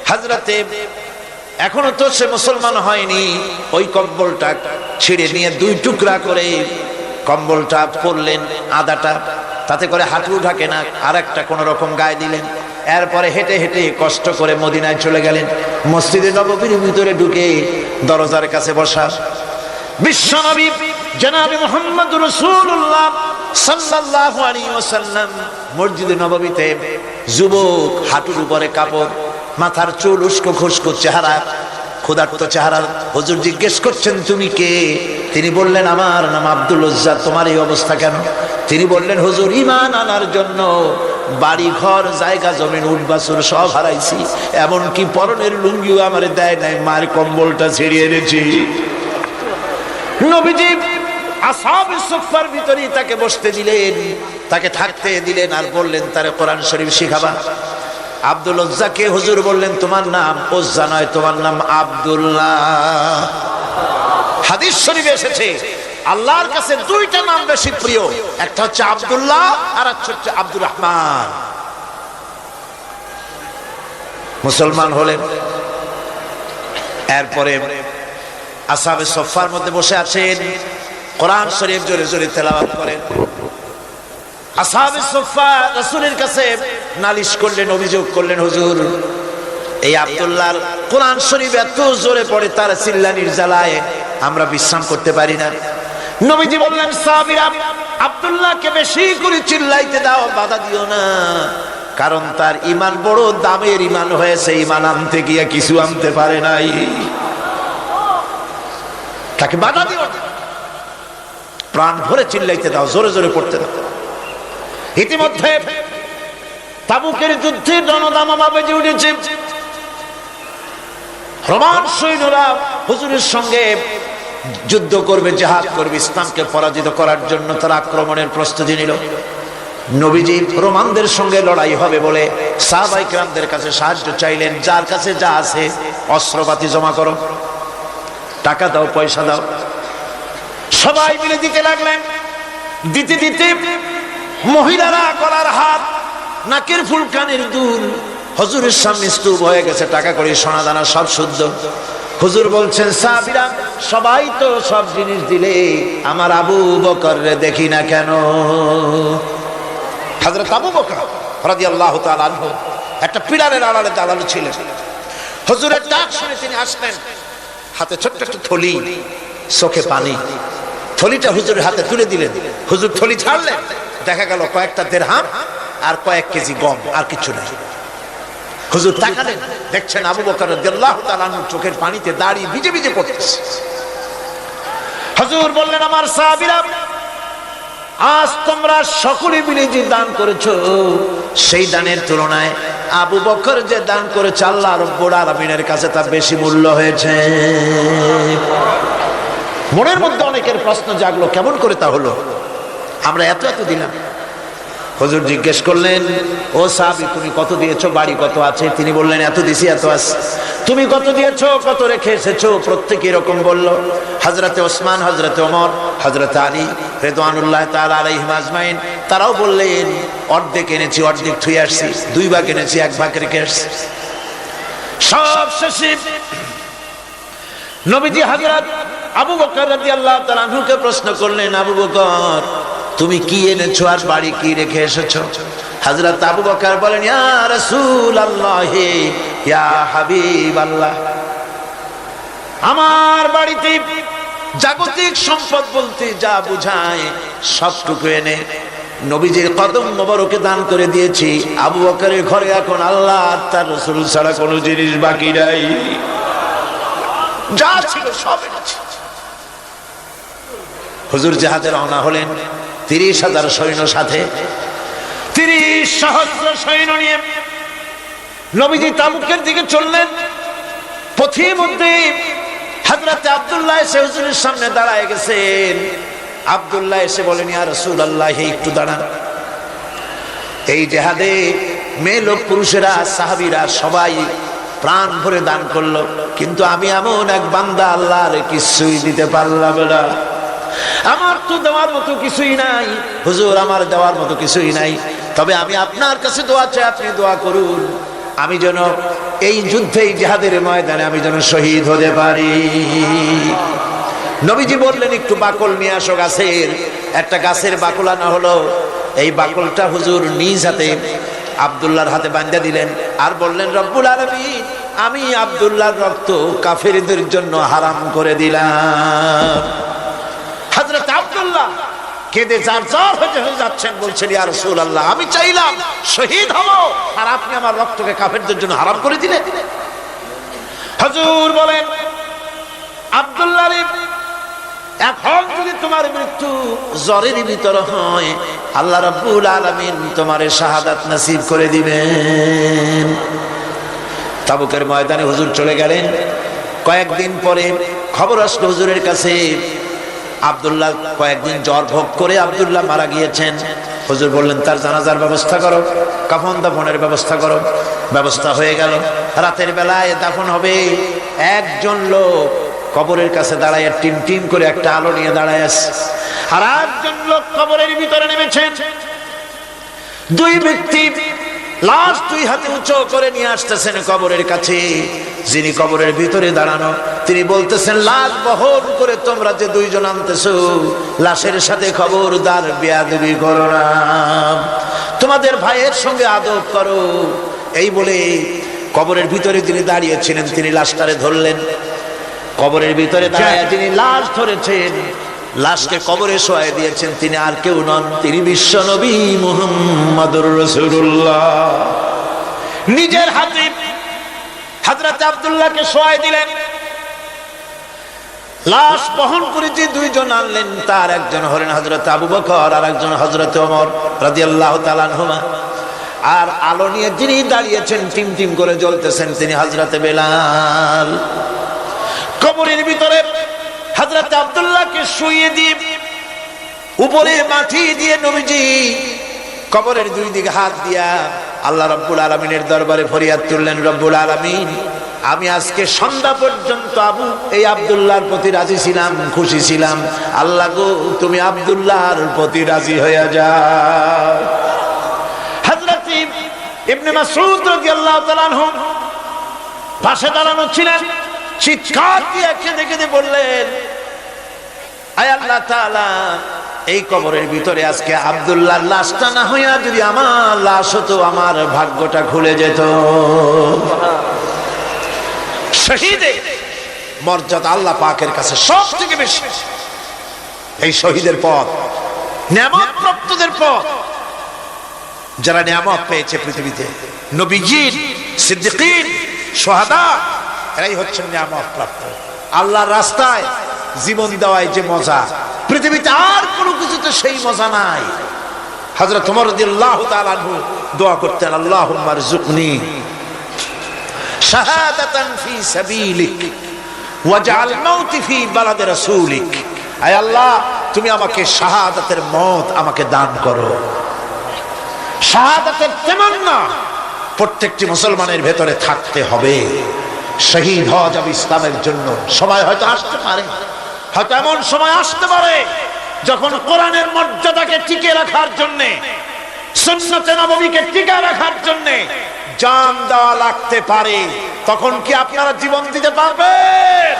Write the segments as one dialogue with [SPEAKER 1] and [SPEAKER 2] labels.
[SPEAKER 1] হযরতে এখনো তো সে মুসলমান হয়নি, ওই কম্বলটা ছিঁড়ে নিয়ে দুই টুকরা করে কম্বলটা পরলেন, আদাটা তাতে করে হাঁটু ঢাকে না, আর একটা কোন রকম গায়ে দিলেন। এরপরে হেঁটে হেঁটে কষ্ট করে মদিনায় চলে গেলেন। মসজিদে নববীর ভিতরে ঢুকে দরজার কাছে বসা বিশ্বনবী জনাবে মুহাম্মদ রাসূলুল্লাহ সাল্লাল্লাহু আলাইহি ওয়াসাল্লাম মসজিদে নববীতে, যুবক, হাঁটুর উপরে কাপড়, মাথার চুল উস্কো খুস্কো চেহারা, ক্ষুধার্ত চেহারা। হুজুর জিজ্ঞেস করছেন তুমি কে? তিনি বললেন আমার নাম আব্দুল উজ্জা। তোমার এই অবস্থা কেন? তিনি বললেন হুজুর ঈমান আনার জন্য বাড়ি ঘর জায়গা জমিন উট বাছুর সব হারাইছি, এমনকি পরনের লুঙ্গিও আমার দেয় নাই, মার কম্বলটা ছিঁড়িয়ে এনেছি। নবীজি আসহাবে সুফফার ভিতরে তাকে বসতে দিলেন, তাকে থাকতে দিলেন, আর বললেন তারে কোরআন শরীফ শিখাবা। আব্দুল উজ্জাকে হুজুর বললেন তোমার নাম উজ্জা নয়, তোমার নাম আব্দুল্লাহ। হাদিস শরীফে এসেছে আল্লাহর কাছে দুইটা নাম বেশি প্রিয়, একটা হচ্ছে আব্দুল্লাহ আর একটা হচ্ছে আব্দুর রহমান। মুসলমান হলেন, এরপরে আসহাবে সুফফার মধ্যে বসে আছেন, কোরআন শরীফ জোরে জোরে তেলাওয়াত করেন। আসহাবে সুফফা রাসূলের কাছে নালিশ করলেন, অভিযোগ করলেন, হুজুর এই আব্দুল্লাহর কোরআন শরীফ এত জোরে পড়ে, তার চিল্লানির জ্বালায় আমরা বিশ্রাম করতে পারি না। নবীজি বললেন সাহাবীরা আব্দুল্লাহকে বেশি করে চিল্লাইতে দাও, বাধা দিও না, কারণ তার ঈমান বড় দামের ঈমান হয়েছে, ঈমান আনতে গিয়ে কিছু আনতে পারে নাই, তাকে বাধা দিও না, প্রাণ ভরে চিল্লাইতে দাও, জোরে জোরে পড়তে দাও। ইতিমধ্যে তাবুকের যুদ্ধে জনদামামা বেজে উঠেছে। রোমান সৈন্যরা হুজুরের সঙ্গে যুদ্ধ করবে, জিহাদ করবে, ইসলামকে পরাজিত করার জন্য তারা আক্রমণের প্রস্তুতি নিল। নবীজি রোমানদের সঙ্গে লড়াই হবে বলে সাহাবায়ে কেরামদের কাছে সাহায্য চাইলেন, যার কাছে যা আছে অস্ত্রপাতি জমা করো, টাকা দাও, পয়সা দাও। সবাই মিলে দিতে লাগলেন। দিতে দিতে মহিলারা গলার হাত, নাকের ফুল, কানের দুল হুজুরের সামনে স্তূপ হয়ে গেছে, টাকা করে সোনা দানা সব শুদ্ধ। হুজুর বলছেন সাহাবীরা সবাই তো সব জিনিস দিলে, আমার আবু বকর রে দেখি না কেন? হযরত আবু বকর রাদিয়াল্লাহু তাআলা আনহু একটা পিলারের আড়ালে দাঁড়ানো ছিলেন। হুজুরের ডাক শুনে তিনি আসলেন, হাতে ছোট্ট একটা থলি, চোখে পানি। থলিটা হুজুরের হাতে তুলে দিলেন। হুজুর থলি ছাড়লেন, দেখা গেল কয়েকটা দিরহাম আর কয়েক কেজি গম, আর কিছু নাই। হুজুর তাকালেন, দেখছেন আবু বকর রাদিয়াল্লাহু তাআলা আনহু চোখের পানিতে দাঁড়িয়ে ভিজে ভিজে পড়তেছে। হুজুর বললেন আমার সাহাবীরা আজ তোমরা সকলে মিলে যে দান করেছো, সেই দানের তুলনায় আবু বকর যে দান করেছে আল্লাহ রাব্বুল আলামিনের কাছে তা বেশি মূল্য হয়েছে। মনের মধ্যে অনেকের প্রশ্ন জাগলো, কেমন করে তা হলো? আমরা এত এত দিলাম। হুজুর জিজ্ঞেস করলেন ও সাহাবী তুমি কত দিয়েছো, বাড়ি কত আছে? তিনি বললেন এত দিছি, এত আছে। তুমি কত দিয়েছো, কত রেখে এসেছো? প্রত্যেকে এরকম বলল। হযরতে ওসমান, হযরতে ওমর, হযরতে আলী রিদওয়ানুল্লাহ তাআলা আলাইহিম আজমাইন তারাও বললেন অর্ধেক এনেছি, অর্ধেক থুয়ে আসছি, 2 ভাগ এনেছি, 1 ভাগ রেখে আসছি। সব শেষে নবীজি হযরত আবু বকর রাদিয়াল্লাহু তাআলা আনহুকে প্রশ্ন করলেন আবু বকর তুমি কি এনেছো আর বাড়ি কি রেখে এসেছো? হযরত আবু বকর বলেন ইয়া রাসূলুল্লাহ, ইয়া হাবিবাল্লাহ, আমার বাড়িতে জাগতিক সম্পদ বলতে যা বোঝায় সবটুকু এনে নবীজির কদম মোবারকে দান করে দিয়েছি। আবু বকরের ঘরে এখন আল্লাহ আর তার রাসূল ছাড়া কোনো জিনিস বাকি নাই, যা ছিল সব এনেছি। হুজুর জিহাদে রওনা হলেন 30,000 সৈন্য সাথে, 30 সহস্র সৈন্য নিয়ে নবীজি তাবুকের দিকে চললেন। পথের মধ্যে হযরত আব্দুল্লাহ এসে হুজুরের সামনে দাঁড়ায় গেছেন। আব্দুল্লাহ এসে বলেন ইয়া রাসূলুল্লাহ একটু দাঁড়ান। এই জিহাদে মেয়ে লোক পুরুষেরা সাহাবীরা সবাই প্রাণ ভরে দান করলো, কিন্তু আমি এমন এক বান্দা আল্লাহর কিছুই দিতে পারলাম না। আমার তো দেওয়ার মতো কিছুই নাই হুজুর, আমার দেওয়ার মতো কিছুই নাই। তবে আমি আপনার কাছে দোয়া চাই, আপনি দোয়া করুন আমি যেন এই যুদ্ধেই জিহাদের ময়দানে আমি যেন শহীদ হতে পারি। নবীজি বললেন একটু বাকল নিয়ে আসো গাছের। একটা গাছের বাকল আনা হলো। এই বাকলটা হুজুর নিজ হাতে আব্দুল্লাহর হাতে বাঁধা দিলেন আর বললেন, রব্বুল আলামিন, আমি আব্দুল্লাহর রক্ত কাফেরদের জন্য হারাম করে দিলাম। হযরত আব্দুল্লাহ কেঁদে জারজার হয়ে যাচ্ছেন, বলছেন, ইয়া রাসূলুল্লাহ, আমি চাইলাম শহীদ হব আর আপনি আমার রক্তকে কাফেরদের জন্য হারাম করে দিলেন। হুজুর বলেন, আব্দুল্লাহ, এখন যদি তোমার মৃত্যু জ্বরের ভিতরে হয়, আল্লাহ রাব্বুল আলামিন তোমারে শাহাদাত নসিব করে দিবেন। তাবুকের ময়দানে হুজুর চলে গেলেন। কয়েকদিন পরে খবর আসলো হুজুরের কাছে, আব্দুল্লাহ কয়েকদিন জ্বর ভোগ করে আব্দুল্লাহ মারা গিয়েছেন। হুজুর বললেন, তার জানাজার ব্যবস্থা করো, কাফন দাফনের ব্যবস্থা করো। ব্যবস্থা হয়ে গেল। রাতের বেলায় দাফন হবে। একজন লোক কবরের কাছে দাঁড়ায় টিম টিম করে একটা আলো নিয়ে দাঁড়ায় আছে, আর একজন লোক কবরের ভিতরে নেমেছেন। দুই ব্যক্তি লাশ দুই হাতে উঁচু করে নিয়ে আসতেছেন কবরের কাছে। যিনি কবরের ভিতরে দাঁড়ানো, তিনি বলতেছেন, লাশ বহন করে তোমরা যে দুইজন আনতেছো, লাশের সাথে খবরদার বেয়াদবি করো না, তোমাদের ভাইয়ের সঙ্গে আদব করো। এই বলে কবরের ভিতরে তিনি দাঁড়িয়েছিলেন, তিনি লাশটারে ধরলেন। কবরের ভিতরে দাঁড়িয়ে তিনি লাশ ধরেছেন, লাশকে কবরে শোয়াই দিয়েছেন। তিনি আর কেউ নন, তিনি বিশ্ব নবী মুহাম্মদুর রাসূলুল্লাহ। নিজের হাতে হযরত আব্দুল্লাহকে শোয়াই দিলেন। লাশ বহন করে যে দুইজন আনলেন, তার একজন হলেন হযরত আবু বকর আর একজন হযরত ওমর রাদিয়াল্লাহু তাআলা আনহুমা। আর আলো নিয়ে যিনি দাঁড়িয়েছেন, টিম টিম করে জ্বলতেছেন, তিনি হযরত বেলাল। কবরের ভিতরে হযরত আব্দুল্লাহকে শুইয়ে দিয়ে উপরে মাটি দিয়ে নবীজি কবরের দুই দিকে হাত দিয়া আল্লাহ রাব্বুল আলামিনের দরবারে ফরিয়াদ তুললেন, রব্বুল আলামিন, আমি আজকে সন্ধ্যা পর্যন্ত এই আব্দুল্লাহর প্রতি রাজি ছিলাম, খুশি ছিলাম। আল্লাহ গো, তুমি আব্দুল্লাহর প্রতি রাজি হয়ে যাও। হযরত ইবনে মাসউদ রাদিয়াল্লাহু তাআলা আনহু পাশে দাঁড়ানো ছিলেন। চিৎকার দিয়ে কেঁদে কেঁদে বললেন, আয় আল্লাহ তাআলা, এই কবরের ভিতরে আজকে আব্দুল্লাহর লাশটা না হইয়া যদি আমার লাশ হতো, আমার ভাগ্যটা খুলে যেত। শহীদের মর্যাদা আল্লাহ পাকের কাছে সব থেকে বেশি। এই শহীদের পথ নিয়ামত প্রাপ্তদের পথ। যারা নিয়ামত পেয়েছে পৃথিবীতে, নবীজিন, সিদ্দিকিন, শুহাদা, এরাই হচ্ছেন নিয়ামত প্রাপ্ত। আল্লাহর রাস্তায় জীবন দেওয়ায় যে মজা, পৃথিবীতে আর কোনো কিছুতে সেই মজা নাই। হযরত ওমর রাদিয়াল্লাহু তাআলা আনহু দোয়া করতেন, আল্লাহুম্মা রযুকনি শাহাদাতান ফি সাবিলিক ওয়াজআল মাউতি ফি বালাদি রাসূলিক। আয় আল্লাহ, তুমি আমাকে শাহাদাতের মত আমাকে দান করো। শাহাদাতের তামান্না প্রত্যেকটি মুসলমানের ভেতরে থাকতে হবে। শহীদ হওয়া যাবে ইসলামের জন্য। সময় হয়তো আসতে পারে, হয়তো এমন সময় আসতে পারে যখন কোরআনের মর্যাদাকে টিকে রাখার জন্য, সুন্নতে নববীকে টিকে রাখার জন্য জান দেওয়া লাগতে পারে। তখন কি আপনারা জীবন দিতে পারবেন?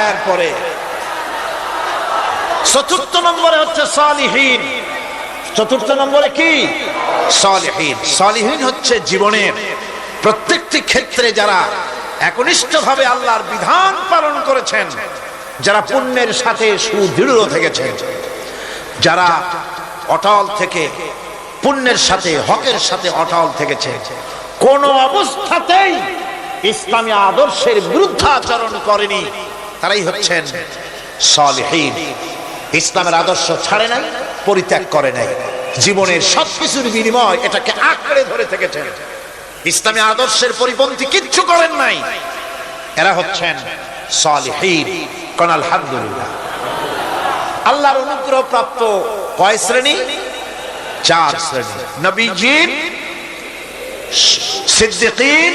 [SPEAKER 1] এরপরে চতুর্থ নম্বরে হচ্ছে সালিহিন। চতুর্থ নম্বরে কি? সালিহিন। সালিহিন হচ্ছে জীবনের প্রত্যেকটি ক্ষেত্রে যারা একনিষ্ঠভাবে আল্লাহর বিধান পালন করেছেন, যারা পুণ্যের সাথে সুদৃঢ় থেকেছেন, যারা অটল থেকে পুণ্যের সাথে, হকের সাথে অটল থেকেছে, কোন অবস্থাতেই ইসলামী আদর্শের বিরুদ্ধাচরণ করেনি, তারাই হচ্ছেন সালিহিন। ইসলামের আদর্শ ছাড়ে নাই, পরিত্যাগ করে নাই, জীবনের সবকিছুর বিনিময় এটাকে আঁকড়ে ধরে থেকেছেন, ইসলামী আদর্শের পরিপন্থী কিচ্ছু করেন নাই। এরা হচ্ছেন সালিহিন। কোন আলহামদুলিল্লাহ। আল্লাহর অনুগ্রহ প্রাপ্ত কয় শ্রেণী? 4 শ্রেণী। নবীজিন, সিদ্দিকিন,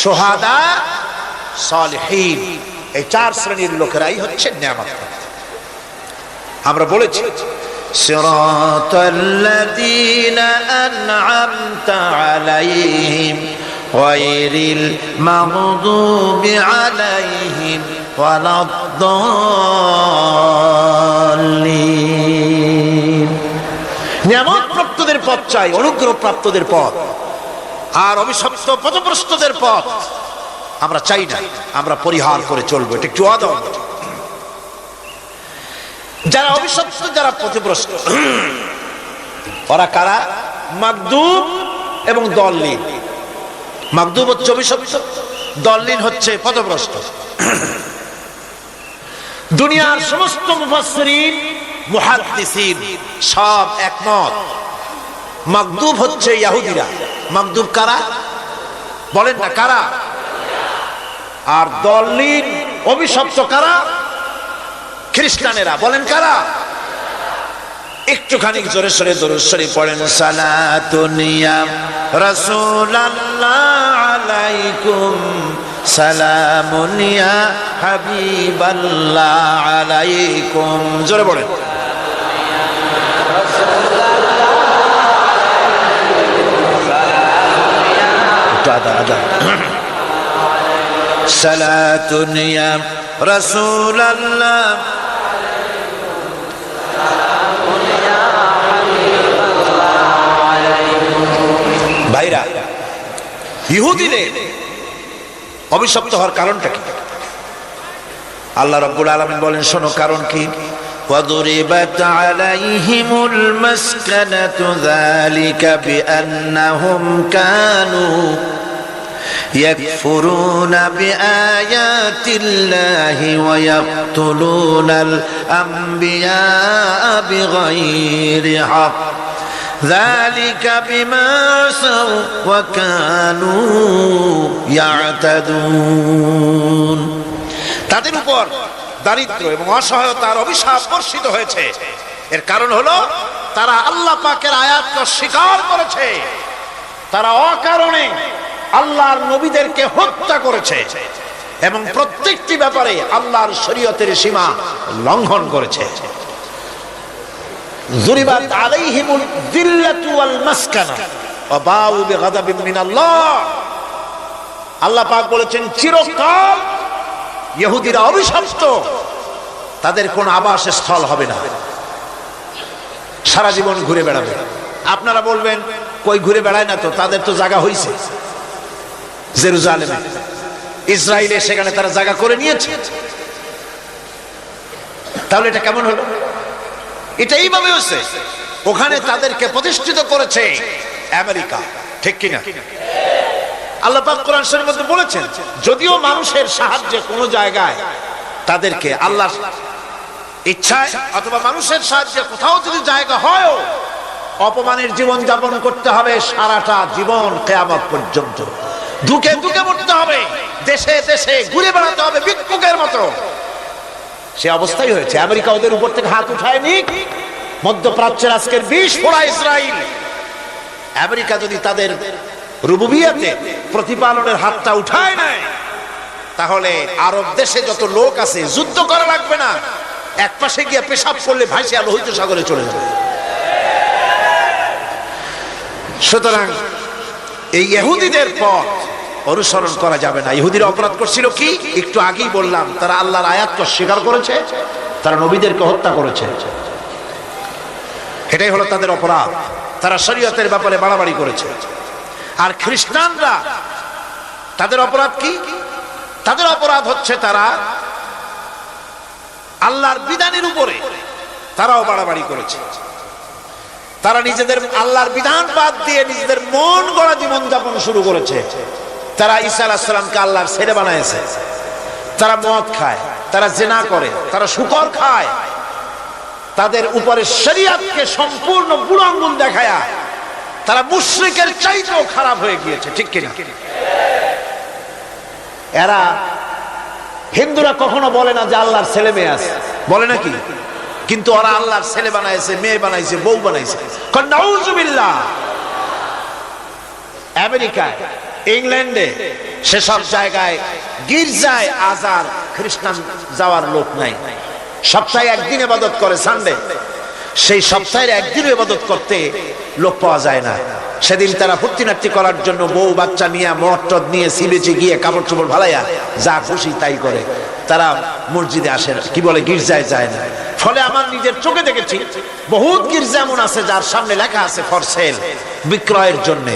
[SPEAKER 1] শুহাদা, সালিহিন। এই 4 শ্রেণীর লোকেরাই হচ্ছে নিয়ামত। আমরা বলেছি সিরাতাল্লাযীনা আন'আমতা আলাইহিম গায়রিল মাগদুবি আলাইহিম ওয়ালাদ-দাল্লিন। নিয়ামত প্রাপ্তদের পথ চাই, অনুগ্রহ প্রাপ্তদের পথ, আর অভিশপ্ত পথভ্রষ্টদের পথ আমরা চাই না, আমরা পরিহার করে চলবো। এটা একটু আদব। যারা অভিশপ্ত, যারা পথভ্রষ্ট, ওরা কারা? মাগদুব এবং দল্লিন। মাগদুব হচ্ছে অভিশপ্ত, দল্লিন হচ্ছে পথভ্রষ্ট। দুনিয়ার সমস্ত মুফাসসিরিন, মুহাদ্দিসিন সব একমত, মাগদুব হচ্ছে ইহুদিরা। মাগদুব কারা? বলেন না কারা? আর দল্লিন অভিশপ্ত কারা? খ্রিস্টানেরা। বলেন কারা? একটুখানি জোরে সোরে দরুদ শরীফ পড়েন। সালাতুন ইয়া রাসূলুল্লাহ আলাইকুম, সালামুন ইয়া হাবিবাল্লাহ আলাইকুম। জোরে পড়েন। সালাতুন ইয়া রাসূলুল্লাহ ভাইরা, ইহুদিদের অভিশপ্ত হওয়ার কারণটা কি? আল্লাহ রাব্বুল আলামিন বলেন, শোনো কারণ কি। وَضُرِبَتْ عَلَيْهِمُ الْمَسْكَنَةُ ذَلِكَ بِأَنَّهُمْ كَانُوا يَكْفُرُونَ بِآيَاتِ اللَّهِ وَيَقْتُلُونَ الْأَنْبِيَاءَ بِغَيْرِ حَقٍّ ذَلِكَ بِمَا عَصَوْا وَكَانُوا يَعْتَدُونَ। তাদের উপর দারিদ্র এবং অসহায়তার অভিশাপ বর্ষিত হয়েছে। এর কারণ হলো তারা আল্লাহ পাকের আয়াতকে অস্বীকার করেছে, তারা অকারণে আল্লাহর নবীদেরকে হত্যা করেছে এবং প্রত্যেকটি ব্যাপারে আল্লাহর শরীয়তের সীমা লঙ্ঘন করেছে। যুরিবাত আলাইহিমুল যিল্লাতু ওয়াল মাসকানা ওয়া বাউ বিগাদাবিন মিনাল্লাহ। আল্লাহ পাক বলেছেন, চিরকাল ইহুদিরা অভিশপ্ত, তাদের কোন আবাসস্থল হবে না, সারা জীবন ঘুরে বেড়াবে। আপনারা বলবেন, কই ঘুরে বেড়ায় না তো, তাদের তো জায়গা হয়েছে জেরুজালেমে, ইসরায়েলে, সেখানে তারা জায়গা করে নিয়েছে। তাহলে এটা কেমন হলো? এটা এইভাবে হচ্ছে, ওখানে তাদেরকে প্রতিষ্ঠিত করেছে আমেরিকা, ঠিক কিনা? আল্লাহ পাক কোরআন শরীফের মধ্যে বলেছেন, যদিও মানুষের সাহায্যে কোন জায়গায় তাদেরকে আল্লাহর ইচ্ছায় অথবা মানুষের সাহায্যে কোথাও যদি জায়গা হয়, অপমানের জীবন যাপন করতে হবে সারাটা জীবন, কিয়ামত পর্যন্ত দুকে দুকে মরতে হবে, দেশে দেশে ঘুরে বেড়াতে হবে ভিক্ষুকের মতো। সে অবস্থাই হয়েছে। আমেরিকা ওদের উপর থেকে হাত উঠায়নি। মধ্যপ্রাচ্যের আজকের 20 ফোড়া ইসরায়েল, আমেরিকা যদি তাদের রুবুবিয়াতে প্রতিপালনের হাতটা উঠায় নেয়, তাহলে আরব দেশে যত লোক আছে যুদ্ধ করা লাগবে না, এক পাশে গিয়ে পেশাব করলে ভাসিয়া লোহিত সাগরে চলে যাবে। সুতরাং এই ইহুদিদের পথ অনুসরণ করা যাবে না। ইহুদিরা অপরাধ করছিল কি? একটু আগেই বললাম, তারা আল্লাহর আয়াতকে অস্বীকার করেছে, তারা নবীদেরকে হত্যা করেছে, এটাই হলো তাদের অপরাধ। তারা শরীয়তের ব্যাপারে বাড়াবাড়ি করেছে। আর খ্রিস্টানরা, তাদের অপরাধ কি? তাদের অপরাধ হচ্ছে তারা আল্লাহর বিধানের উপরে তারাও বাড়াবাড়ি করেছে। তারা নিজেদের আল্লাহর বিধান বাদ দিয়ে নিজেদের মন গড়া জীবন যাপন শুরু করেছে। তারা ঈসা আলাইহিস সালামকে আল্লাহর ছেলে বানাইছে। তারা মদ খায়, তারা জিনা করে, তারা শুকর খায়, তাদের উপরে শরীয়তকে সম্পূর্ণ বুড়ো আঙ্গুল দেখায়া তারা মুশরিকের চাইতেও খারাপ হয়ে গিয়েছে, ঠিক কিনা? এরা হিন্দুরা কখনো বলে না যে আল্লাহর ছেলে মেয়ে আছে, বলে নাকি? কিন্তু ওরা আল্লাহর ছেলে বানাইছে, মেয়ে বানাইছে, বউ বানাইছে। নাউজুবিল্লাহ। আমেরিকায়, ইংল্যান্ডে সেসব জায়গায় গির্জায় আজ আর খ্রিস্টান যাওয়ার লোক নাই। সপ্তাহে একদিন ইবাদত করে, সানডে। সেই সপ্তাহের একদিন ইবাদত করতে লোক পাওয়া যায় না। সেদিন তারা ফুর্তি নাট্যি করার জন্য বউ বাচ্চা নিয়ে, মদ টদ নিয়ে, সিবেচে গিয়ে কাপড় চোপড় ভালাইয়া যা খুশি তাই করে। তারা মসজিদে আসে না, কি বলে গির্জায় যায় না। ফলে আমার নিজের চোখে দেখেছি বহুত গির্জা এমন আছে যার সামনে লেখা আছে ফর সেল, বিক্রয়ের জন্য।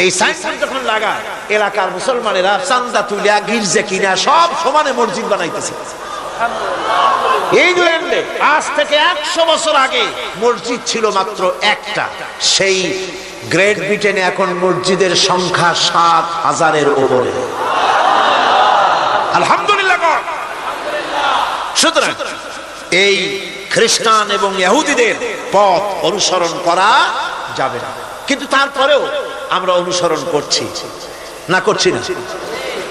[SPEAKER 1] এই সাইনবোর্ড যখন লাগায়, এলাকার মুসলমানেরা চান্দা তুলিয়া গির্জা কিনা সব সমানে মসজিদ বানাইতেছে। ইংল্যান্ডে আজ থেকে 100 বছর আগে মসজিদ ছিল মাত্র একটা। সেই গ্রেট ব্রিটেনে এখন মসজিদের সংখ্যা 7,000-এর উপরে। আলহামদুলিল্লাহ। সুতরাং এই খ্রিস্টান এবং ইহুদিদের পথ অনুসরণ করা যাবে না, কিন্তু তারপরেও আমরা অনুসরণ করছি না, করছি না,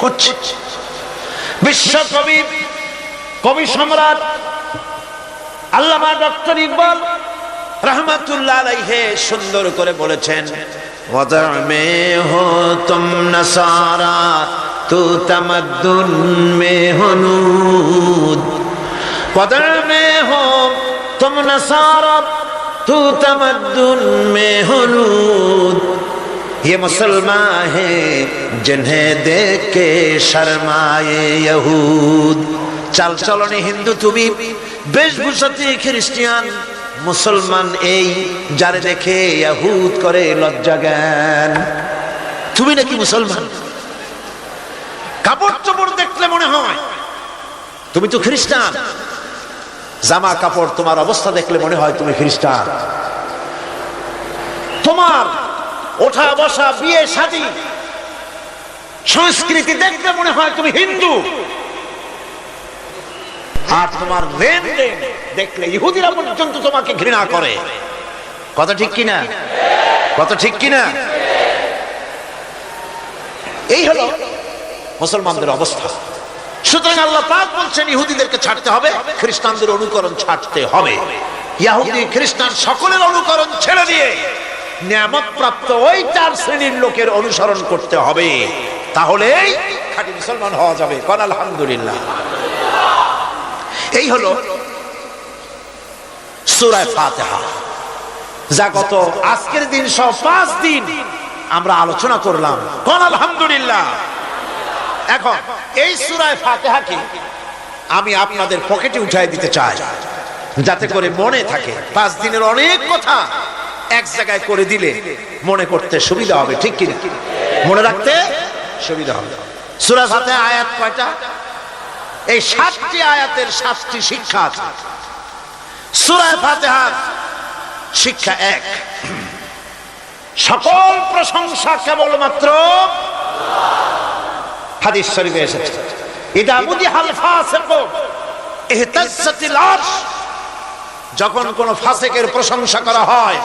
[SPEAKER 1] করছি। বিশ্বকবি, কবি সম্রাট আল্লামা ডক্টর ইকবাল রহমাতুল্লাহ আলাইহি সুন্দর করে বলেছেন, ওয়াদা মে হো তুম নসারা তু তামাদ্দুন মে হুনুদ, ওয়াদা মে হো তুম নসারা তু তামাদ্দুন মে হুনুদ, ये मुसलमान हैं जिन्हें देख के शर्माए यहूद। চাল চলনে হিন্দু তুমি, বেশভূষাতে খ্রিস্টান, মুসলমান এই যারে দেখে ইহুদ করে লজ্জা জ্ঞান। তুমি নাকি মুসলমান? কাপড় চোপড় দেখলে মনে হয় তুমি তো খ্রিস্টান। জামা কাপড়, তোমার অবস্থা দেখলে মনে হয় তুমি খ্রিস্টান। তোমার ওঠা বসা, বিয়ে শাদী, সংস্কৃতি দেখলে মনে হয় তুমি হিন্দু। আর তোমার লেনদেন দেখলে ইহুদিরা পর্যন্ত তোমাকে ঘৃণা করে। কথা ঠিক কিনা? কথা ঠিক কিনা? এই হলো মুসলমানদের অবস্থা। সুতরাং আল্লাহ পাক বলছেন ইহুদিদেরকে ছাড়তে হবে, খ্রিস্টানদের অনুকরণ ছাড়তে হবে। ইহুদি খ্রিস্টান সকলের অনুকরণ ছেড়ে দিয়ে নিয়ামত প্রাপ্ত ওই 4 শ্রেণীর লোকের অনুসরণ করতে হবে, তাহলেই খাঁটি মুসলমান হওয়া যাবে। কোন আলহামদুলিল্লাহ। এই হলো সূরা ফাতিহা, যা গত আজকের দিন সহ 5 দিন আমরা আলোচনা করলাম। কোন আলহামদুলিল্লাহ। এখন এই সূরা ফাতিহাকে আমি আপনাদের পকেটে উঠাই দিতে চাই, যাতে করে মনে থাকে। 5 দিনের অনেক কথা এক জায়গায় করে দিলে মনে করতে সুবিধা হবে, ঠিক কিনা? মনে রাখতে সুবিধা হবে। সূরা ফাতিহা আয়াত কয়টা? এই 7টি আয়াতের 7টি শিক্ষা আছে। সূরা ফাতিহার শিক্ষা 1, সকল প্রশংসা কেবলমাত্র হাদিস শরীফে এসেছে, ইদা মুদিহাল ফাসিকু ইহতাজ্জাতিল আরশ। যখন কোন ফাসিকের প্রশংসা করা হয়,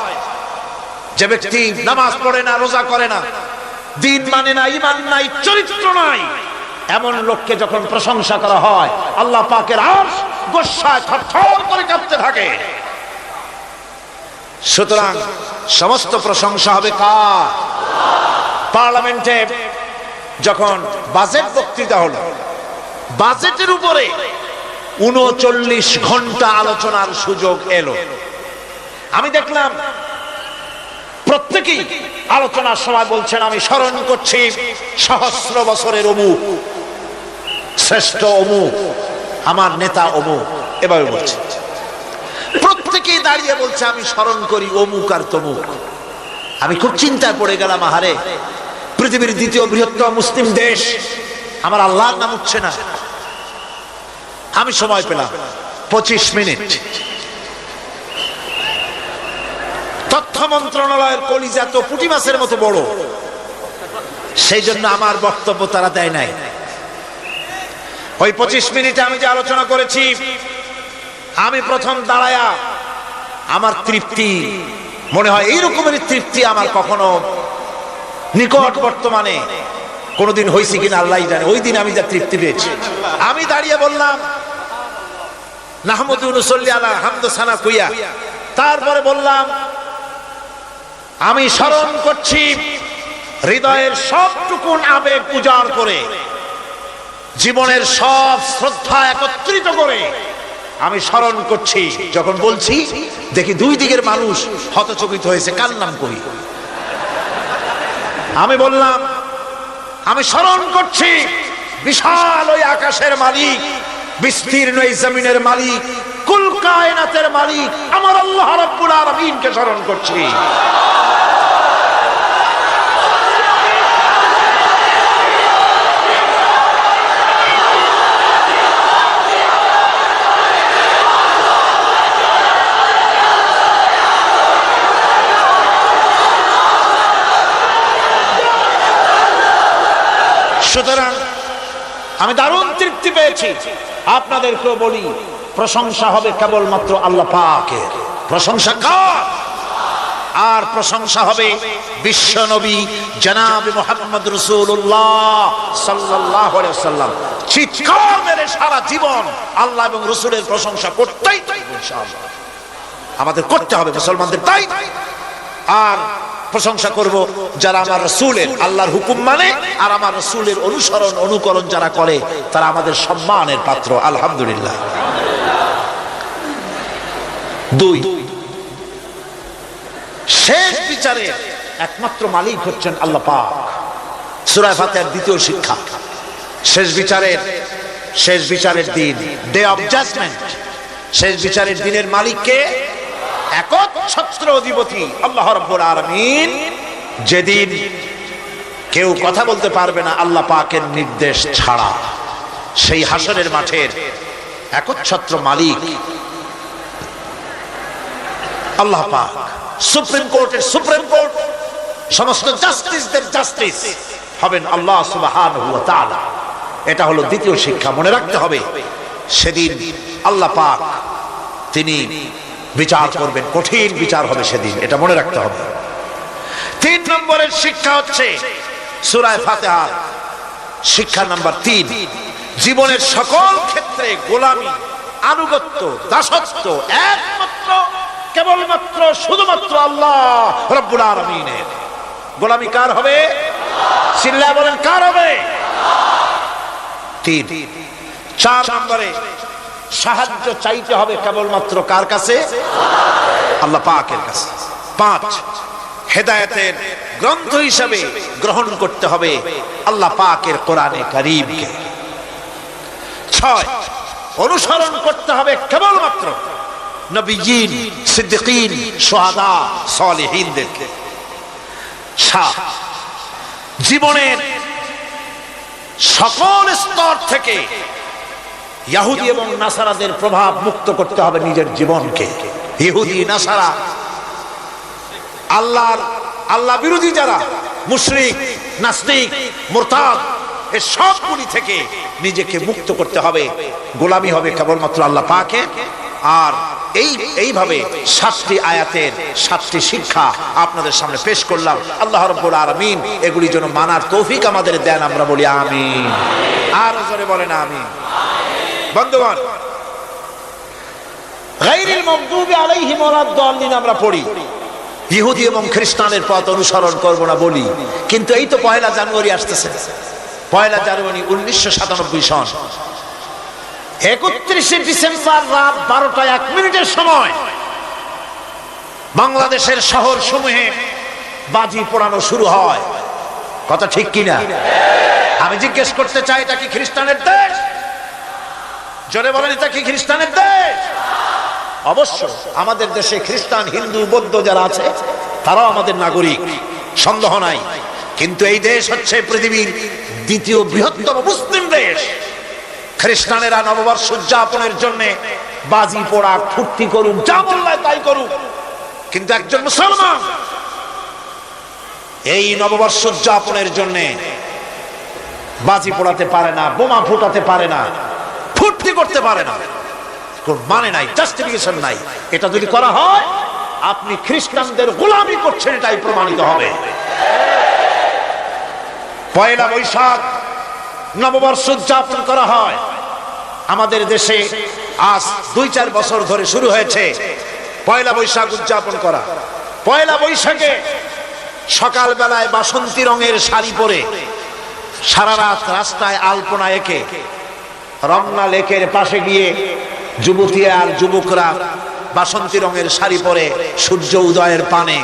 [SPEAKER 1] যে ব্যক্তি নামাজ পড়ে না, রোজা করে না, দিন মানে না, ঈমান নাই, চরিত্র নাই, এমন লোককে যখন প্রশংসা করা হয়, আল্লাহ পাকের আরশ গোসায় থরথর করে কাঁপতে থাকে। সুতরাং সমস্ত প্রশংসা হবে কার? পার্লামেন্টে যখন বাজেট বক্তৃতা হলো, বাজেটের উপরে 39 ঘন্টা আলোচনার সুযোগ এলো। আমি দেখলাম প্রত্যেকেই আলোচনার সময় বলছেন, আমি স্মরণ করছি সহস্র বছরের অমুক, শ্রেষ্ঠ অমুক, আমার নেতা অমুক, এভাবে বলছে। প্রত্যেকেই দাঁড়িয়ে বলছে আমি স্মরণ করি অমুক আর তমুক। আমি খুব চিন্তায় পড়ে গেলাম, আহারে, পৃথিবীর 2য় বৃহত্তম মুসলিম দেশ, আমার আল্লাহর নাম উঠছে না। আমি সময় পেলাম 25 মিনিট। তথ্য মন্ত্রণালয়ের কলিজা তো পুঁটি মাছের মতো বড়, সেই জন্য আমার বক্তব্য তারা দেয় নাই। ওই 25 মিনিটে আমি যে আলোচনা করেছি, আমি প্রথম দাঁড়ায়া আমার তৃপ্তি, মনে হয় এই রকমের তৃপ্তি আমার কখনো নিকট বর্তমানে কোনদিন হয়েছে কিনা আল্লাহই জানে। ওই দিন আমি যা তৃপ্তি পেয়েছি, আমি দাঁড়িয়ে বললাম নাহমাদু নুসাল্লি আলা হামদ সানা কুইয়া। তারপরে বললাম আমি স্মরণ করছি হৃদয়ের সবটুকুন আবেগ উজাড় করে, জীবনের সব শ্রদ্ধা একত্রিত করে আমি স্মরণ করছি। যখন বলছি দেখি দুই দিকের মানুষ হতচকিত হয়েছে, কার নাম করি? আমি বললাম আমি স্মরণ করছি বিশাল ওই আকাশের মালিক, বিস্তীর্ণ এই জমিনের মালিক, কুল কায়নাতের মালিক আমার আল্লাহ রাব্বুল আলামিনকে স্মরণ করছি। সুতরাং আমি দারুণ তৃপ্তি পেয়েছি। আপনাদেরকেও বলি, প্রশংসা হবে কেবলমাত্র আল্লাহ পাকের। প্রশংসা কার? আর প্রশংসা হবে বিশ্ব নবী জনাব মুহাম্মদ রাসূলুল্লাহ সাল্লাল্লাহু আলাইহি ওয়াসাল্লাম। চিৎকার মেরে সারা জীবন আল্লাহ এবং রাসূলের প্রশংসা করতেই থাকবো ইনশাআল্লাহ। আমাদের করতে হবে, মুসলমানদের তাই। আর প্রশংসা করব যারা আমার রাসূলের, আল্লাহর হুকুম মানে আর আমার রাসূলের অনুসরণ অনুকরণ যারা করে, তারা আমাদের সম্মানের পাত্র। আলহামদুলিল্লাহ। দুই, শেষ বিচারে একমাত্র মালিক হচ্ছেন আল্লাহ পাক। সূরা ফাতিহার দ্বিতীয় শিক্ষা, শেষ বিচারের দিন, ডে অফ জাজমেন্ট, শেষ বিচারের দিনের মালিককে একচ্ছত্র অধিপতি আল্লাহ রাব্বুল আলামিন। যেদিন কেউ কথা বলতে পারবে না আল্লাহ পাকের নির্দেশ ছাড়া, সেই হাসরের মাঠের একচ্ছত্র মালিক আল্লাহ পাক। সুপ্রিম কোর্টের সুপ্রিম কোর্ট, সমস্ত জাস্টিসদের জাস্টিস হবেন আল্লাহ সুবহানাহু ওয়া তাআলা। এটা হলো দ্বিতীয় শিক্ষা, মনে রাখতে হবে। সেদিন আল্লাহ পাক তিনি বিচার করবেন, কঠিন বিচার হবে সেদিন, এটা মনে রাখতে হবে। 3 নম্বরের শিক্ষা হচ্ছে সূরা ফাতিহার শিক্ষা নাম্বার 3, জীবনের সকল ক্ষেত্রে গোলামি, আনুগত্য, দাসত্ব একমাত্র কেবলমাত্র শুধুমাত্র আল্লাহ রাব্বুল আলামিনের। গোলামি কার হবে? চিল্লায় বলেন, কার হবে? 3। 4 নম্বরে সাহায্য চাইতে হবে কেবলমাত্র কার কাছে? আল্লাহ পাকের কাছে। 5, হেদায়েতের গ্রন্থ হিসাবে গ্রহণ করতে হবে আল্লাহ পাকের কোরআনে কারীমকে। 6, অনুসরণ করতে হবে কেবলমাত্র নবীয়িন, সিদ্দিকীন, শুহাদা, সালেহীনদেরকে। 7, জীবনের সকল স্তর থেকে ইহুদি এবং নাসারাদের প্রভাব মুক্ত করতে হবে নিজের জীবনকে। ইহুদি, নাসারা, আল্লাহ বিরোধী যারা মুশরিক, নাস্তিক, মুরতাদ, এই সবগুলি থেকে নিজেকে মুক্ত করতে হবে। গোলামি হবে কেবলমাত্র আল্লাহ পাকের। আর এইভাবে 7টি আয়াতের 7টি শিক্ষা আপনাদের সামনে পেশ করলাম। আল্লাহ রাব্বুল আলামিন এগুলি যেন মানার তৌফিক আমাদের দেন, আমরা বলি আমিন। আর জোরে বলেন আমিন। বন্ধুগণ, গায়রিল মাগদুবি আলাইহিম ওয়ালাদ-দাল্লিন আমরা পড়ি, ইহুদি এবং খ্রিস্টানের পথ অনুসরণ করব না বলি, কিন্তু এই তো 1 জানুয়ারি আসতেছে। 1 জানুয়ারি 1997 সন, 31 ডিসেম্বর রাত 12টা 1 মিনিটের সময় বাংলাদেশের শহর সমূহে বাজি পোড়ানো শুরু হয়। কথা ঠিক কিনা? আমি জিজ্ঞেস করতে চাই, এটা কি খ্রিস্টানের দেশ? জোরে বলেন, এটা কি খ্রিস্টানের দেশ? অবশ্য আমাদের দেশে খ্রিস্টান, হিন্দু, বৌদ্ধ যারা আছে তারাও আমাদের নাগরিক, সন্দেহ নাই। কিন্তু এই দেশ হচ্ছে পৃথিবীর 2য় বৃহত্তম মুসলিম দেশ। খ্রিস্টানেরা নববর্ষ উদযাপনের জন্য বাজি পোড়া, ফুর্তি করুক, যা বললায় তাই করুক, কিন্তু একজন মুসলমান এই নববর্ষ উদযাপনের জন্য বাজি পোড়াতে পারে না, বোমা ফুটাতে পারে না, ফুর্তি করতে পারে না। কোন মানে নাই, জাস্টিফিকেশন নাই। এটা যদি করা হয় আপনি খ্রিস্টানদের গোলামি করছেন, এটাই প্রমাণিত হবে। 1 বৈশাখ নববর্ষ উদযাপন করা হয় আমাদের দেশে। আজ 2-4 বছর ধরে শুরু হয়েছে 1 বৈশাখ উদযাপন করা। 1 বৈশাখে সকাল বেলায় বাসন্তী রঙের শাড়ি পরে সারা রাত রাস্তায় আলপনা এঁকে রমনা লেকের পাশে গিয়ে যুবতী আর যুবকরা বাসন্তী রঙের শাড়ি পরে সূর্য উদয়ের পানে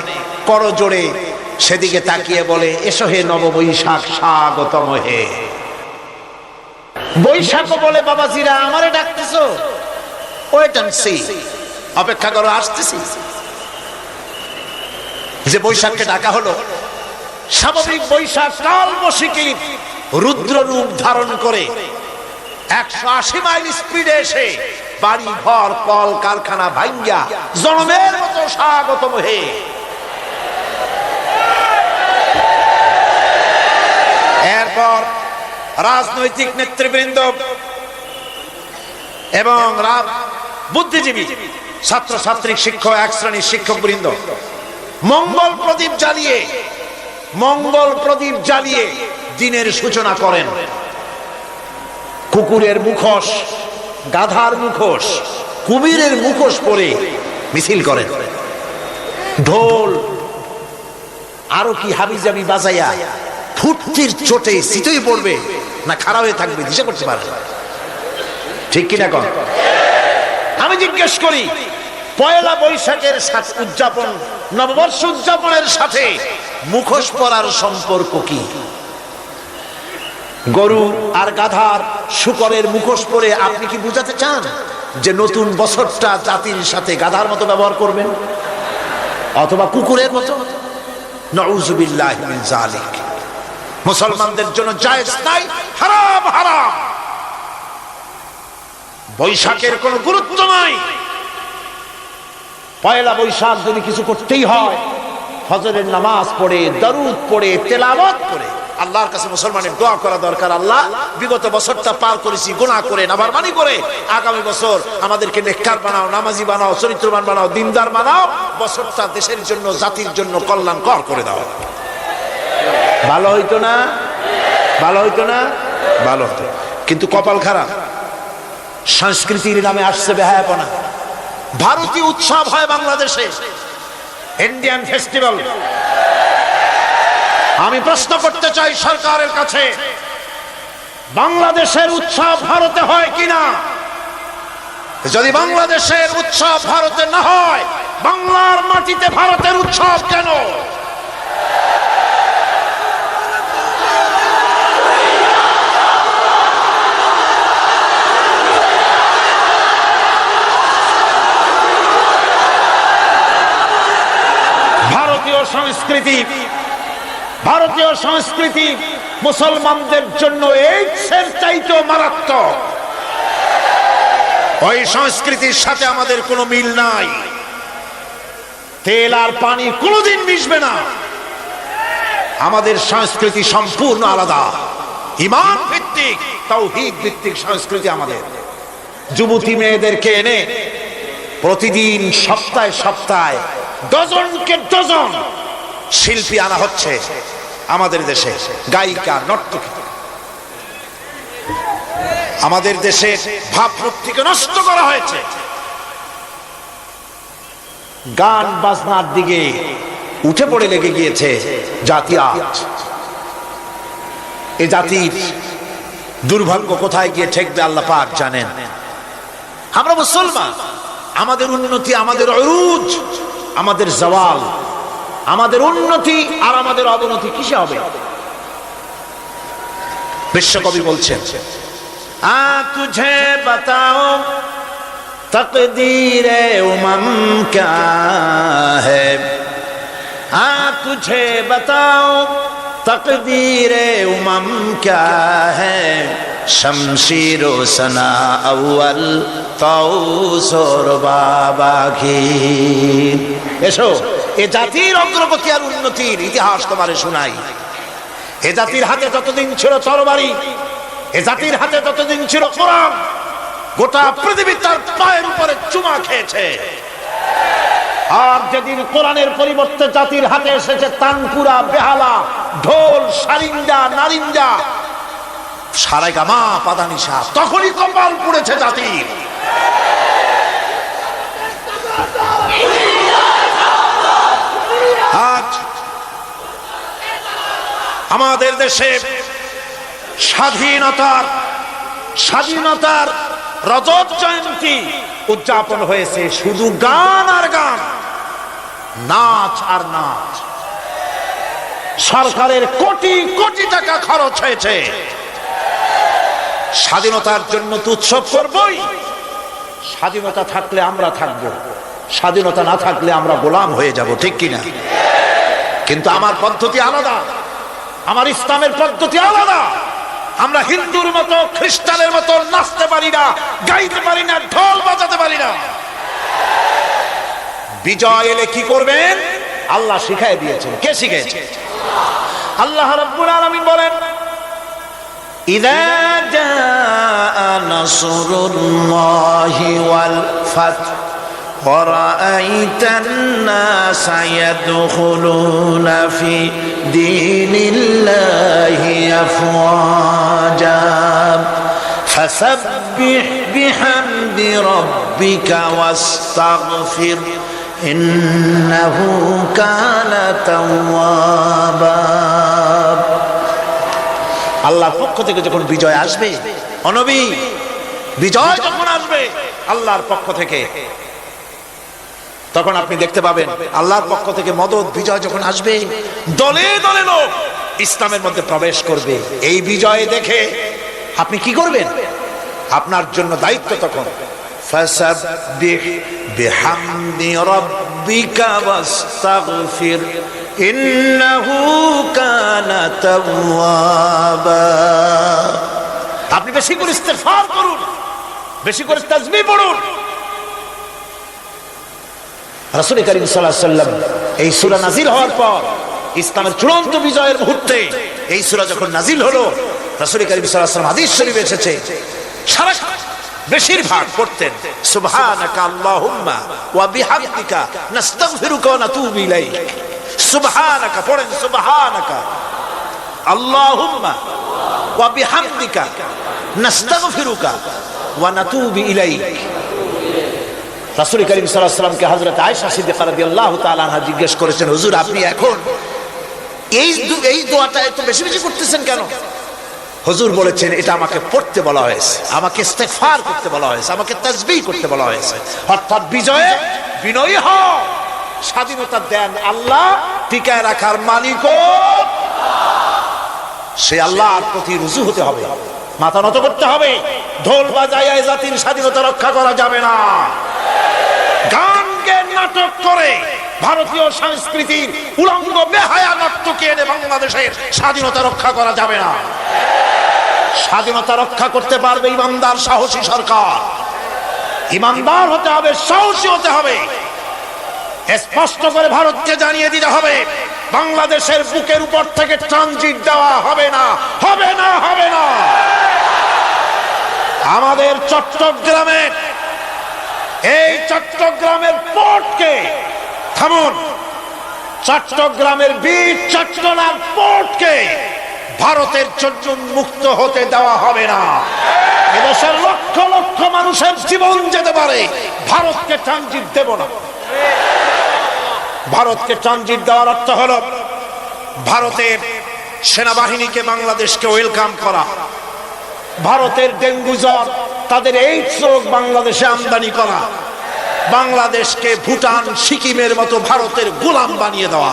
[SPEAKER 1] করজোড়ে সেদিকে তাকিয়ে বলে, এসো হে নব বৈশাখ স্বাগতম হে। বৈশাখ বলে, বাবাজিরা আমারে ডাকতেছো? ওয়েট এন্ড সি, অপেক্ষা করো, আসতেছি। যে বৈশাখকে ডাকা হলো, স্বাভাবিক বৈশাখ কালবৈশাখী রুদ্র রূপ ধারণ করে 180 মাইল স্পিডে এসে বাড়ি ঘর কল কারখানা ভাঙ্গা জনমের মতো স্বাগতম হে। এরপর রাজনৈতিক নেতৃবৃন্দ এবং বুদ্ধিজীবী, ছাত্রছাত্রী, শিক্ষক, এক শ্রেণীর শিক্ষকবৃন্দ মঙ্গল প্রদীপ জ্বালিয়ে দিনের সূচনা করেন। কুকুরের মুখোশ, গাধার মুখোশ, কুমিরের মুখোশ পরে মিছিল করেন। ঢোল আরো কি হাবিজাবি বাজাইয়া ফুর্তির চোটে শীতই পড়বে না খারাপ হয়ে থাকবে দিশা করতে পারে, ঠিক কিনা কন? আমি জিজ্ঞেস করি, পয়লা বৈশাখের উদযাপন, নববর্ষ উদযাপনের সাথে মুখোশ পরার সম্পর্ক কি? গরু আর গাধার শুকরের মুখোশ পরে আপনি কি বুঝাতে চান যে নতুন বছরটা জাতির সাথে গাধার মতো ব্যবহার করবেন অথবা কুকুরের মতো? নাউযুবিল্লাহি মিন যালিক। মুসলমানদের জন্য জায়েজ নাই, হারাম হারাম। বৈশাখের কোনো গুরুত্ব নাই। পয়লা বৈশাখ যদি কিছু করতেই হয়, ফজরের নামাজ পড়ে, দরুদ পড়ে, তেলাওয়াত করে আল্লাহর কাছে মুসলমানের দোয়া করা দরকার। আল্লাহ, বিগত বছরটা পার করেছি গুনাহ করে, নাফরমানি করে, আগামী বছর আমাদেরকে নেককার বানাও, নামাজি বানাও, চরিত্রবান বানাও, দিনদার বানাও। বছরটা দেশের জন্য, জাতির জন্য কল্যাণকর করে দাও। ভালো হইতো না? ভালো হইতো না? ভালো হতো। কিন্তু কপাল খারাপ, সংস্কৃতির নামে আসছে বেহায়াপনা। ভারতীয় উৎসব হয় বাংলাদেশে, ইন্ডিয়ান ফেস্টিভ্যাল। আমি প্রশ্ন করতে চাই সরকারের কাছে, বাংলাদেশের উৎসব ভারতে হয় কিনা? যদি বাংলাদেশের উৎসব ভারতে না হয়, বাংলার মাটিতে ভারতের উৎসব কেন? ভারতীয় সংস্কৃতি মুসলমানদের জন্য এইডসের চাইতেও মারাত্মক। ওই সংস্কৃতির সাথে আমাদের কোনো মিল নাই। তেল আর পানি কোনোদিন মিশবে না। আমাদের সংস্কৃতি সম্পূর্ণ আলাদা, ঈমান ভিত্তিক, তাওহীদ ভিত্তিক সংস্কৃতি আমাদের। যুবতী মেয়েদেরকে এনে প্রতিদিন সপ্তাহে সপ্তাহে ডজনকে ডজন শিল্পী আনা হচ্ছে আমাদের দেশে, গায়িকা, নর্তকী। আমাদের দেশে ভাবমূর্তিকে নষ্ট করা হয়েছে। গান বাজনার দিকে উঠে পড়ে লেগে গিয়েছে জাতি আজ। এ জাতির দুর্ভাগ্য কোথায় গিয়ে ঠেকবে আল্লাহ পাক জানেন। আমরা মুসলমান, আমাদের উন্নতি, আমাদের উরুজ, আমাদের জওয়াল, আমাদের উন্নতি আর আমাদের অবনতি কিসে হবে? বিশ্বকবি বলছেন, আ তুঝে বাতাও তকদীরে উমম ক্যা হ্যায়, আ তুঝে বাতাও তকদীরে উমম ক্যা হ্যায়, শমশির ও সনা আউয়াল তাউস ওর বাবাগীর। এসো, এ জাতির অগ্রগতি আর উন্নতির ইতিহাস তোমারে শোনাই। এ জাতির হাতে যতদিন ছিল তরবারি, এ জাতির হাতে ততদিন ছিল কোরআন, গোটা পৃথিবী তার পায়ের উপরে চুমা খেয়েছে। আর যেদিন কোরআনের পরিবর্তে জাতির হাতে এসেছে তানপুরা, বেহালা, ঢোল, সারিঞ্জা, নারিঞ্জা, সারেগামা, পাদানিসা, তখনই কপাল পুড়েছে জাতির। আজ আমাদের দেশে স্বাধীনতার রজত জয়ন্তী উদযাপন হয়েছে শুধু গান আর গান, নাচ আর নাচ। সরকারের কোটি কোটি টাকা খরচ হয়েছে। স্বাধীনতার জন্য তো উৎসব করবই। স্বাধীনতা থাকলে আমরা থাকব, স্বাধীনতা না থাকলে আমরা গোলাম হয়ে যাব, ঠিক কিনা? কিন্তু আমার পদ্ধতি আলাদা, আমার ইসলামের পদ্ধতি আলাদা। আমরা হিন্দুর মতো খ্রিস্টানের মতো নাচতে পারি না, গাইতে পারি না, ঢোল বাজাতে পারি না। বিজয় এলে কি করবেন আল্লাহ শিখাই দিয়েছেন। কে শিখিয়েছে? আল্লাহ রাব্বুল আলামিন বলেন, ইযা জাআ নাসরুল্লাহি ওয়াল ফাত ওয়া রাআইতান নাসা ইয়াদখুলুনা ফি দীনিল্লাহি আফওয়াজা ফাসাব্বিহ বিহামদি রাব্বিকা ওয়াস্তাগফির ইন্নাহু কানা তাওয়াবা। আল্লাহর পক্ষ থেকে যখন বিজয় আসবে, ও নবী, বিজয় যখন আসবে আল্লাহর পক্ষ থেকে, তখন আপনি দেখতে পাবেন আল্লাহর পক্ষ থেকে মদদ, বিজয় যখন আসবে দলে দলে লোক ইসলামের মধ্যে প্রবেশ করবে। এই বিজয় দেখে আপনি কি করবেন? আপনার জন্য দায়িত্ব তখন ফাসাব্বিহ বিহামদি রাব্বিকা ওয়াস্তাগফির ইন্নাহু কানা তাওয়াবা। আপনি বেশি করে ইস্তিগফার করুন, বেশি করে তাসবিহ পড়ুন। রাসূল করিম সাল্লাল্লাহু আলাইহি ওয়াসাল্লাম এই সূরা নাযিল হওয়ার পর, ইসলামের চূড়ান্ত বিজয়ের মুহূর্তে এই সূরা যখন নাযিল হলো, রাসূল করিম সাল্লাল্লাহু আলাইহি ওয়াসাল্লাম হাদিস শরীফে এসেছে সারা বেশিরভাগ পড়তেন সুবহানাকা আল্লাহুম্মা ওয়া বিহামদিকা নাস্তাগফিরুকা ওয়া নাতুবু ইলাইক। সুবহানাকা পড়েন, সুবহানাকা আল্লাহুম্মা ওয়া বিহামদিকা নাস্তাগফিরুকা ওয়া নাতুবু ইলাইক। রাসূল করিম সাল্লাল্লাহু আলাইহি ওয়াসাল্লামকে হযরত আয়েশা সিদ্দিকা রাদিয়াল্লাহু তাআলা আনহা জিজ্ঞেস করেছেন, হুজুর আপনি এখন এই দোয়াটা এত বেশি বেশি করতেছেন কেন? হুজুর বলেছেন, এটা আমাকে পড়তে বলা হয়েছে, আমাকে ইস্তেগফার করতে বলা হয়েছে, আমাকে তাসবিহ করতে বলা হয়েছে। অর্থাৎ বিজয়ে বিনয়ী হও। স্বাধীনতা দেন আল্লাহ, টিকায় রাখার মালিকও সে আল্লাহর প্রতি রুজু হতে হবে, মাথা নত করতে হবে। ঢোল বাজাইয়া জাতির স্বাধীনতা রক্ষা করা যাবে না। গানকে নাটক করে ভারতীয় সংস্কৃতির উলঙ্গ বেহায়া নর্তকী এনে বাংলাদেশের স্বাধীনতা রক্ষা করা যাবে না। স্বাধীনতা রক্ষা করতে পারবে ইমানদার সাহসী সরকার। ইমানদার হতে হবে, সাহসী হতে হবে। স্পষ্ট করে ভারতকে জানিয়ে দিতে হবে, বাংলাদেশের বুকের উপর থেকে ট্রানজিট দেওয়া হবে না, হবে না, হবে না। আমাদের চট্টগ্রামে, এই চট্টগ্রামের পোর্টকে থামুন, চট্টগ্রামের বীর চট্টলার পোর্টকে ভারতের জন্য মুক্ত হতে দেওয়া হবে না। এদেশের লক্ষ লক্ষ মানুষের জীবন যেতে পারে, ভারতকে ট্রানজিট দেব না। ভারতকে ট্রানজিট দেওয়ার অর্থ হলো ভারতের সেনাবাহিনীকে বাংলাদেশকে ওয়েলকাম করা, ভারতের ডেঙ্গু জ্বর, তাদের এইডস রোগ বাংলাদেশে আমদানি করা, বাংলাদেশকে ভুটান সিকিমের মতো ভারতের গোলাম বানিয়ে দেওয়া।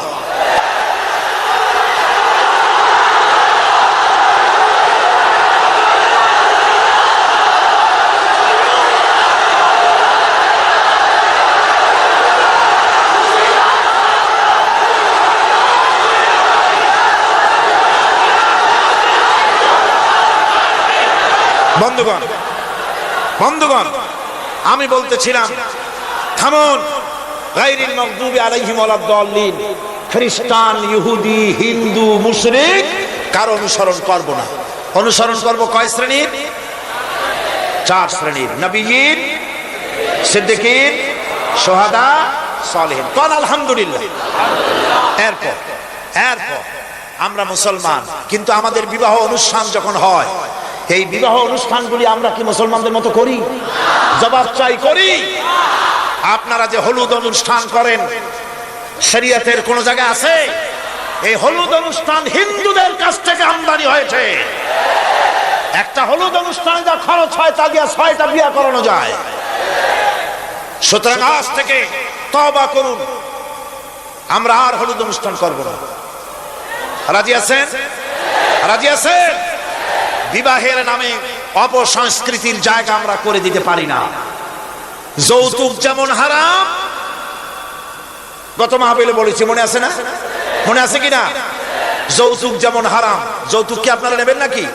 [SPEAKER 1] বন্ধুগণ, বন্ধুগণ, আমি বলতেছিলাম থামুন। গায়রিল মাগদুবি আলাইহিম ওয়ালাদ-দাল্লিন, খ্রিস্টান, ইহুদি, হিন্দু, মুশরিক কারো অনুসরণ করব না। অনুসরণ করব কয় শ্রেণীর? 4 শ্রেণীর। নবীয়িন, সিদ্দিকিন, শুহাদা, সালেহিন। কোন আলহামদুলিল্লাহ। এরপর আমরা মুসলমান, কিন্তু আমাদের বিবাহ অনুষ্ঠান যখন হয়, এই বিবাহ অনুষ্ঠানগুলি আমরা কি মুসলমানদের মতো করি? জবাব চাই, করি? আপনারা যে হলুদ অনুষ্ঠান করেন, শরীয়তের কোন জায়গায় আছে? এই হলুদ অনুষ্ঠান হিন্দুদের কাছ থেকে আমদানি হয়েছে। একটা হলুদ অনুষ্ঠানে যা খরচ হয় তা দিয়ে 6টা বিয়ে করানো যায়। সুতরাং আজ থেকে তওবা করুন, আমরা আর হলুদ অনুষ্ঠান করব না। রাজি আছেন? রাজি আছেন? বিবাহের নামে অপসংস্কৃতির জায়গা আমরা করে দিতে পারি না। যৌতুক যেমন হারাম, গত মাহফিলে বলেছি, মনে আছে না? মনে আছে কিনা? যৌতুক যেমন হারাম, যৌতুক কি আপনারা নেবেন নাকি?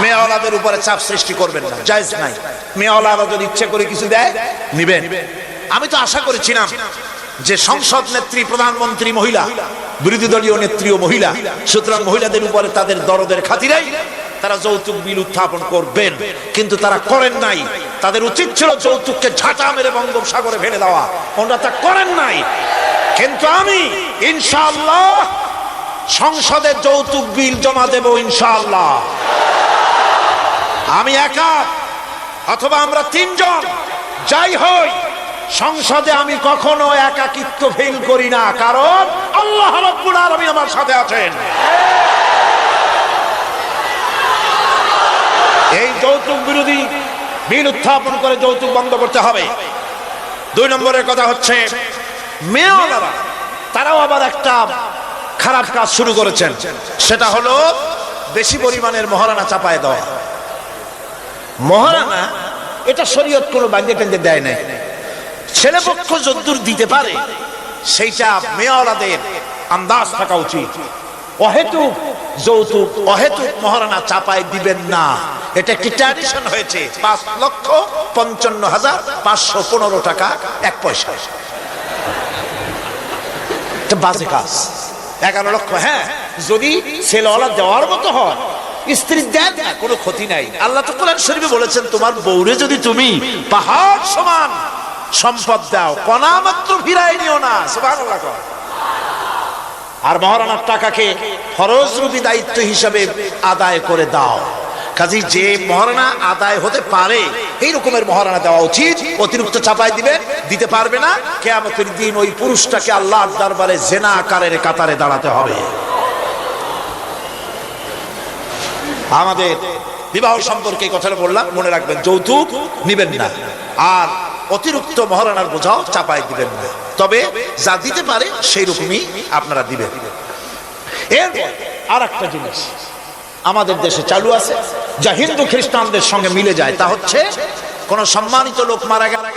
[SPEAKER 1] মেয়েওয়ালাদের উপরে চাপ সৃষ্টি করবেন না, জায়েজ নাই। মেয়েওয়ালারা যদি ইচ্ছে করে কিছু দেয় নিবেন। আমি তো আশা করেছিলাম যে সংসদ নেত্রী, প্রধানমন্ত্রী মহিলা, বিরোধী দলীয় নেত্রীও মহিলা, সুতরাং মহিলাদের উপরে তাদের দরদের খাতিরে তারা যৌতুক বিল উত্থাপন করবেন, কিন্তু তারা করেন নাই। তাদের উচিত ছিল যৌতুককে ঝাঁটা মেরে বঙ্গোপসাগরে ফেলে দেওয়া, ওনারা তা করেন নাই। কিন্তু আমি ইনশাআল্লাহ সংসদে যৌতুক বিল জমা দেব ইনশাআল্লাহ। আমি একা অথবা আমরা 3 জন যাই হই, সংসদে আমি কখনো একাকিত্ব ফিল করি না, কারণ আল্লাহ রাব্বুল আলামিন আমার সাথে আছেন। এই যৌতুক বিরোধী বিল উত্থাপন করে যৌতুক বন্ধ করতে হবে। 2 নম্বরের কথা হচ্ছে, মেয়েওয়ালারা তারাও আবার একটা খারাপ কাজ শুরু করেছেন, সেটা হলো বেশি পরিমাণের মহারানা চাপায় দেওয়া। মহারানা এটা শরীয়ত কোনো বাঁধে টেঁধে দেয় নাই। ছেলেপক্ষ যদ্দূর দিতে পারে সেইটা মেয়েওয়ালাদের আন্দাজ থাকা উচিত। অহেতুক যৌতুক, অহেতুক মহারানা চাপায় দিবেন না। এটা একটি ট্র্যাডিশন হয়েছে। 5,55,515 টাকা 1 পয়সা, এটা বাজে কাজ। 11 লক্ষ, হ্যাঁ, যদি ছেলেওয়ালা দেওয়ার মতো হয়, স্ত্রী দেন না, কোনো ক্ষতি নাই। আল্লাহ তো কোরআন শরীফে বলেছেন, তোমার বউরে যদি তুমি পাহাড় সমান সম্পদ দাও, কণা মাত্র ফিরাই নিও না। সুবহানাল্লাহ। আর মহারানার টাকাকে ফরজরূপী দায়িত্ব হিসাবে আদায় করে দাও। কাজী যে মহারানা আদায় হতে পারে এই রকমের মহারানা দেওয়া উচিত। অতিরিক্ত চাপাই দিতে পারবে না। কিয়ামতের দিন ওই পুরুষটাকে আল্লাহর দরবারে জিনাকারের কাতারে দাঁড়াতে হবে। আমাদের বিবাহ সম্পর্কে কথাটা বললাম, মনে রাখবেন, যৌতুক নিবেন না, আর অতিরিক্ত মহারানার বোঝাও চাপাই দিবেন না। তবে যা দিতে পারে সেই রকমই আপনারা দিবেন। এরপর আর একটা জিনিস আমাদের দেশে চালু আছে, যা হিন্দু খ্রিস্টানদের সঙ্গে মিলে যায়, তা হচ্ছে কোন সম্মানিত লোক মারা গেলে